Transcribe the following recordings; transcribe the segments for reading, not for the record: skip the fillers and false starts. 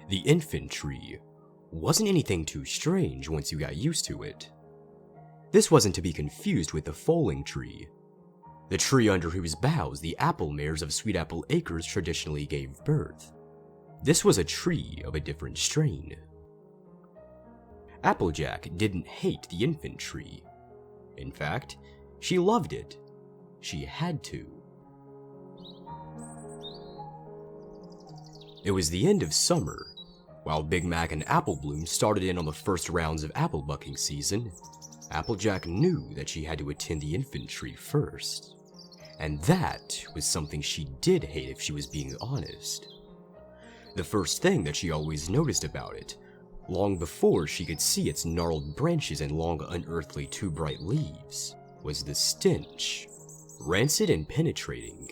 The infantry wasn't anything too strange once you got used to it. This wasn't to be confused with the foaling tree, the tree under whose boughs the apple mares of Sweet Apple Acres traditionally gave birth. This was a tree of a different strain. Applejack didn't hate the infantry. In fact, she loved it. She had to. It was the end of summer. While Big Mac and Apple Bloom started in on the first rounds of apple bucking season, Applejack knew that she had to attend the infantry first. And that was something she did hate if she was being honest. The first thing that she always noticed about it, long before she could see its gnarled branches and long unearthly too bright leaves, was the stench. Rancid and penetrating.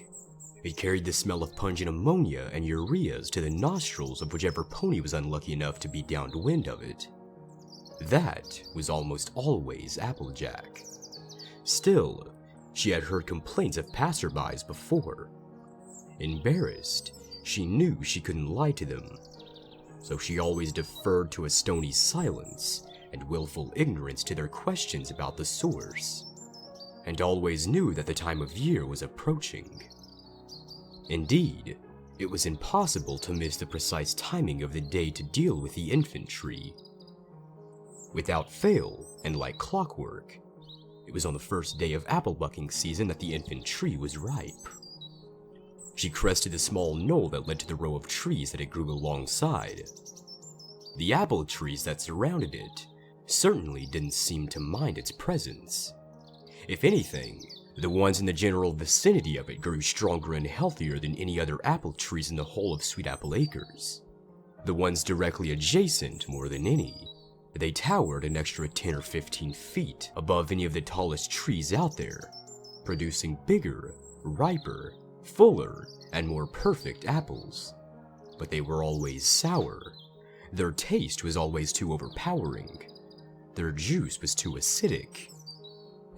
It carried the smell of pungent ammonia and ureas to the nostrils of whichever pony was unlucky enough to be downwind of it. That was almost always Applejack. Still, she had heard complaints of passerbys before. Embarrassed, she knew she couldn't lie to them, so she always deferred to a stony silence and willful ignorance to their questions about the source, and always knew that the time of year was approaching. Indeed, it was impossible to miss the precise timing of the day to deal with the infantry. Without fail, and like clockwork, it was on the first day of apple bucking season that the infantry was ripe. She crested the small knoll that led to the row of trees that it grew alongside. The apple trees that surrounded it certainly didn't seem to mind its presence. If anything, the ones in the general vicinity of it grew stronger and healthier than any other apple trees in the whole of Sweet Apple Acres. The ones directly adjacent more than any. They towered an extra 10 or 15 feet above any of the tallest trees out there, producing bigger, riper, fuller, and more perfect apples. But they were always sour. Their taste was always too overpowering. Their juice was too acidic.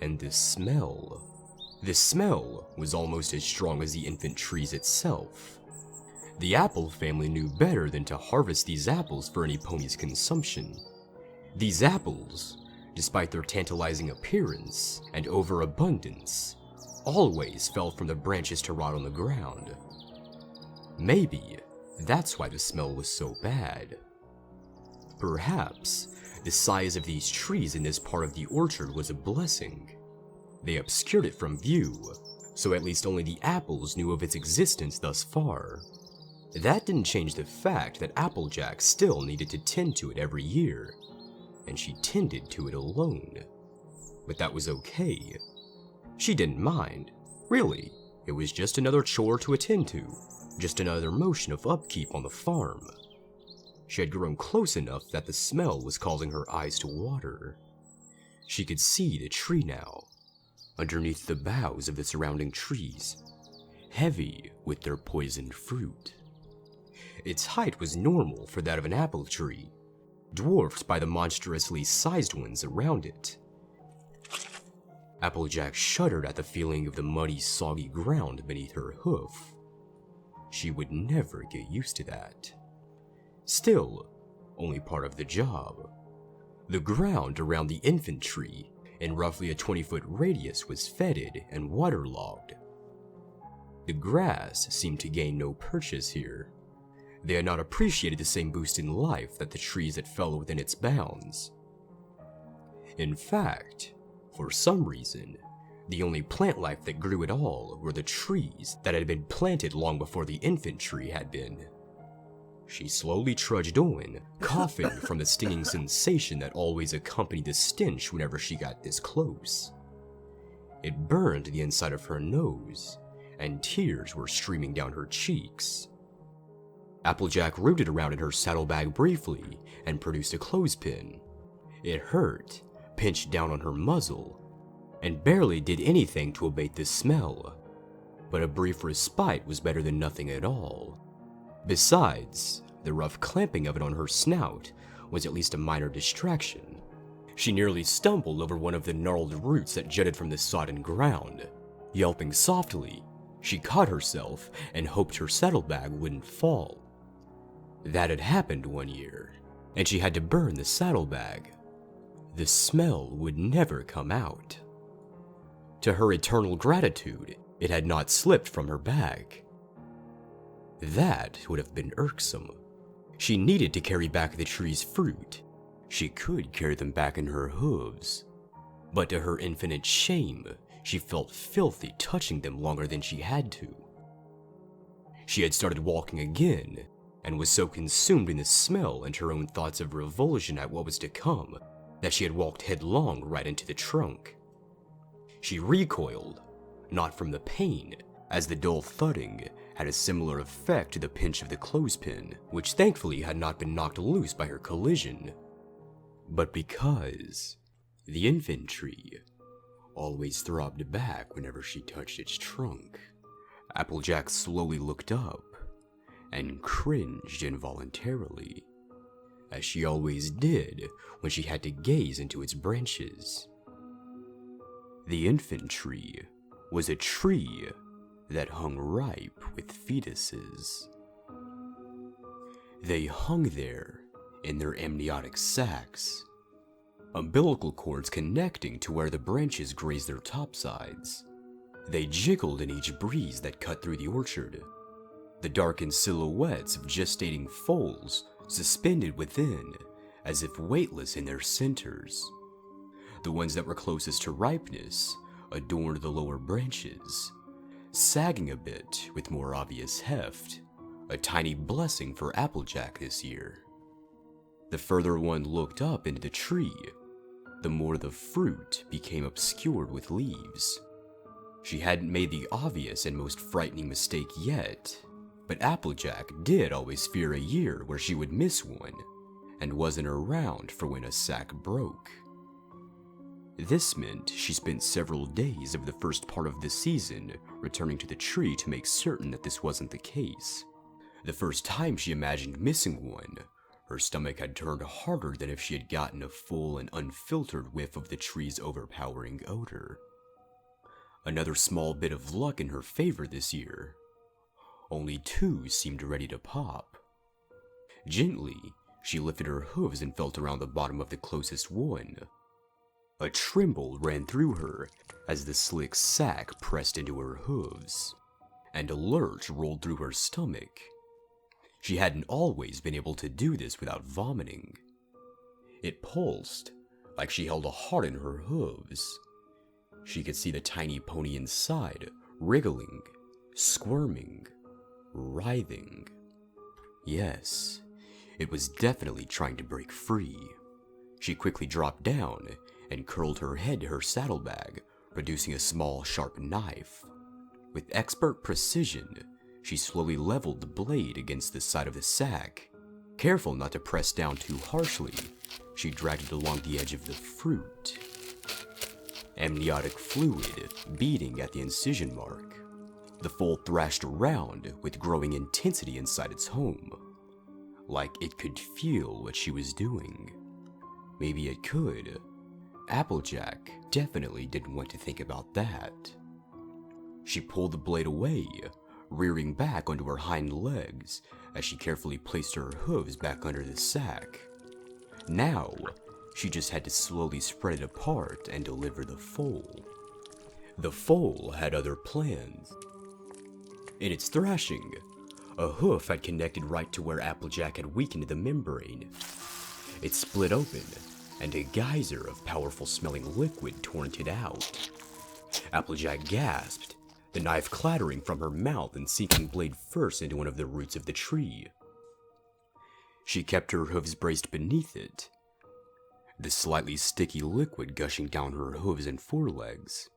And the smell was almost as strong as the infant trees itself. The apple family knew better than to harvest these apples for any pony's consumption. These apples, despite their tantalizing appearance and overabundance, always fell from the branches to rot on the ground. Maybe that's why the smell was so bad. Perhaps the size of these trees in this part of the orchard was a blessing. They obscured it from view, so at least only the apples knew of its existence thus far. That didn't change the fact that Applejack still needed to tend to it every year, and she tended to it alone. But that was okay. She didn't mind. Really, it was just another chore to attend to, just another motion of upkeep on the farm. She had grown close enough that the smell was causing her eyes to water. She could see the tree now, underneath the boughs of the surrounding trees, heavy with their poisoned fruit. Its height was normal for that of an apple tree, dwarfed by the monstrously sized ones around it. Applejack shuddered at the feeling of the muddy, soggy ground beneath her hoof. She would never get used to that. Still, only part of the job. The ground around the infantry, in roughly a 20-foot radius, was fetid and waterlogged. The grass seemed to gain no purchase here. They had not appreciated the same boost in life that the trees that fell within its bounds. In fact, for some reason, the only plant life that grew at all were the trees that had been planted long before the infantry had been. She slowly trudged on, coughing from the stinging sensation that always accompanied the stench whenever she got this close. It burned the inside of her nose, and tears were streaming down her cheeks. Applejack rooted around in her saddlebag briefly and produced a clothespin. It hurt, pinched down on her muzzle, and barely did anything to abate the smell. But a brief respite was better than nothing at all. Besides, the rough clamping of it on her snout was at least a minor distraction. She nearly stumbled over one of the gnarled roots that jutted from the sodden ground. Yelping softly, she caught herself and hoped her saddlebag wouldn't fall. That had happened one year, and she had to burn the saddlebag. The smell would never come out. To her eternal gratitude, it had not slipped from her bag. That would have been irksome. She needed to carry back the tree's fruit. She could carry them back in her hooves. But to her infinite shame, she felt filthy touching them longer than she had to. She had started walking again, and was so consumed in the smell and her own thoughts of revulsion at what was to come, that she had walked headlong right into the trunk. She recoiled, not from the pain, as the dull thudding had a similar effect to the pinch of the clothespin, which thankfully had not been knocked loose by her collision, but because the infantry always throbbed back whenever she touched its trunk. Applejack slowly looked up and cringed involuntarily, as she always did when she had to gaze into its branches. The infantry was a tree that hung ripe with fetuses. They hung there in their amniotic sacs, umbilical cords connecting to where the branches grazed their topsides. They jiggled in each breeze that cut through the orchard, the darkened silhouettes of gestating foals suspended within, as if weightless in their centers. The ones that were closest to ripeness adorned the lower branches, sagging a bit with more obvious heft, a tiny blessing for Applejack this year. The further one looked up into the tree, the more the fruit became obscured with leaves. She hadn't made the obvious and most frightening mistake yet, but Applejack did always fear a year where she would miss one, and wasn't around for when a sack broke. This meant she spent several days of the first part of the season returning to the tree to make certain that this wasn't the case. The first time she imagined missing one, her stomach had turned harder than if she had gotten a full and unfiltered whiff of the tree's overpowering odor. Another small bit of luck in her favor this year. Only 2 seemed ready to pop. Gently, she lifted her hooves and felt around the bottom of the closest one. A tremble ran through her as the slick sack pressed into her hooves, and a lurch rolled through her stomach. She hadn't always been able to do this without vomiting. It pulsed, like she held a heart in her hooves. She could see the tiny pony inside, wriggling, squirming, writhing. Yes, it was definitely trying to break free. She quickly dropped down and curled her head to her saddlebag, producing a small, sharp knife. With expert precision, she slowly leveled the blade against the side of the sack. Careful not to press down too harshly, she dragged it along the edge of the fruit. Amniotic fluid beating at the incision mark. The foal thrashed around with growing intensity inside its home, like it could feel what she was doing. Maybe it could. Applejack definitely didn't want to think about that. She pulled the blade away, rearing back onto her hind legs as she carefully placed her hooves back under the sack. Now, she just had to slowly spread it apart and deliver the foal. The foal had other plans. In its thrashing, a hoof had connected right to where Applejack had weakened the membrane. It split open, and a geyser of powerful-smelling liquid torrented out. Applejack gasped, the knife clattering from her mouth and sinking blade first into one of the roots of the tree. She kept her hooves braced beneath it, the slightly sticky liquid gushing down her hooves and forelegs.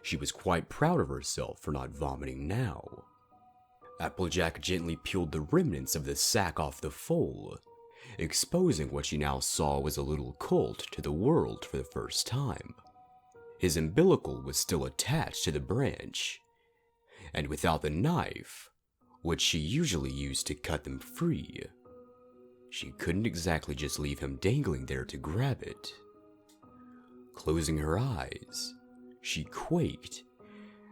She was quite proud of herself for not vomiting now. Applejack gently peeled the remnants of the sack off the foal, exposing what she now saw was a little colt to the world for the first time. His umbilical was still attached to the branch, and without the knife, which she usually used to cut them free, she couldn't exactly just leave him dangling there to grab it. Closing her eyes, she quaked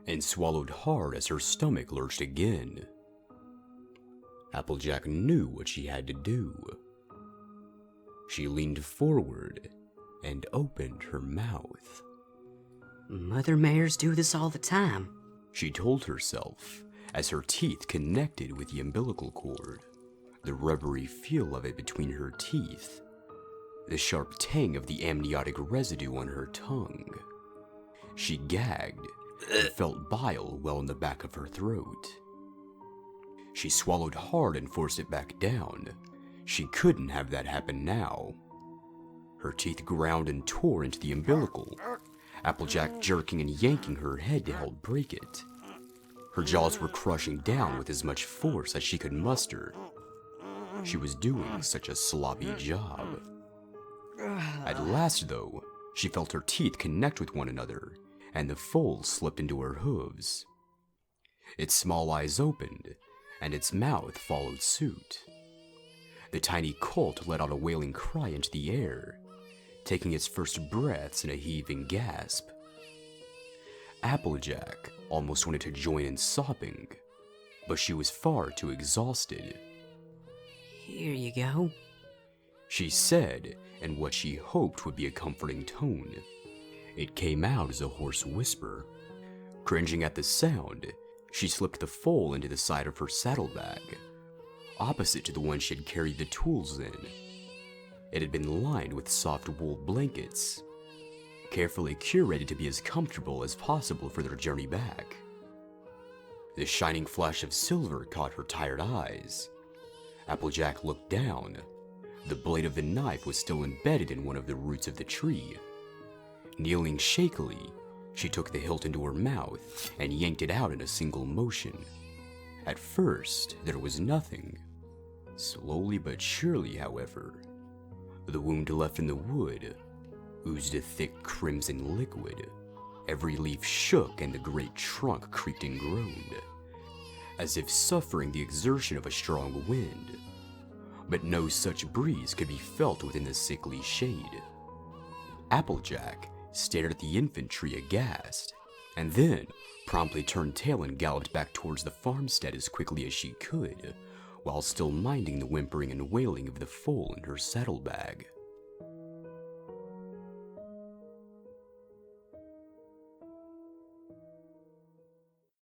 and swallowed hard as her stomach lurched again. Applejack knew what she had to do. She leaned forward and opened her mouth. Mother mares do this all the time, she told herself as her teeth connected with the umbilical cord, the rubbery feel of it between her teeth, the sharp tang of the amniotic residue on her tongue. She gagged and felt bile well in the back of her throat. She swallowed hard and forced it back down. She couldn't have that happen now. Her teeth ground and tore into the umbilical, Applejack jerking and yanking her head to help break it. Her jaws were crushing down with as much force as she could muster. She was doing such a sloppy job. At last, though, she felt her teeth connect with one another, and the foals slipped into her hooves. Its small eyes opened, and its mouth followed suit. The tiny colt let out a wailing cry into the air, taking its first breaths in a heaving gasp. Applejack almost wanted to join in sobbing, but she was far too exhausted. Here you go, she said in what she hoped would be a comforting tone. It came out as a hoarse whisper. Cringing at the sound, she slipped the foal into the side of her saddlebag, opposite to the one she had carried the tools in. It had been lined with soft wool blankets, carefully curated to be as comfortable as possible for their journey back. The shining flash of silver caught her tired eyes. Applejack looked down. The blade of the knife was still embedded in one of the roots of the tree. Kneeling shakily, she took the hilt into her mouth and yanked it out in a single motion. At first, there was nothing. Slowly but surely, however, the wound left in the wood oozed a thick crimson liquid. Every leaf shook and the great trunk creaked and groaned, as if suffering the exertion of a strong wind. But no such breeze could be felt within the sickly shade. Applejack stared at the infantry aghast, and then promptly turned tail and galloped back towards the farmstead as quickly as she could, while still minding the whimpering and wailing of the foal in her saddlebag.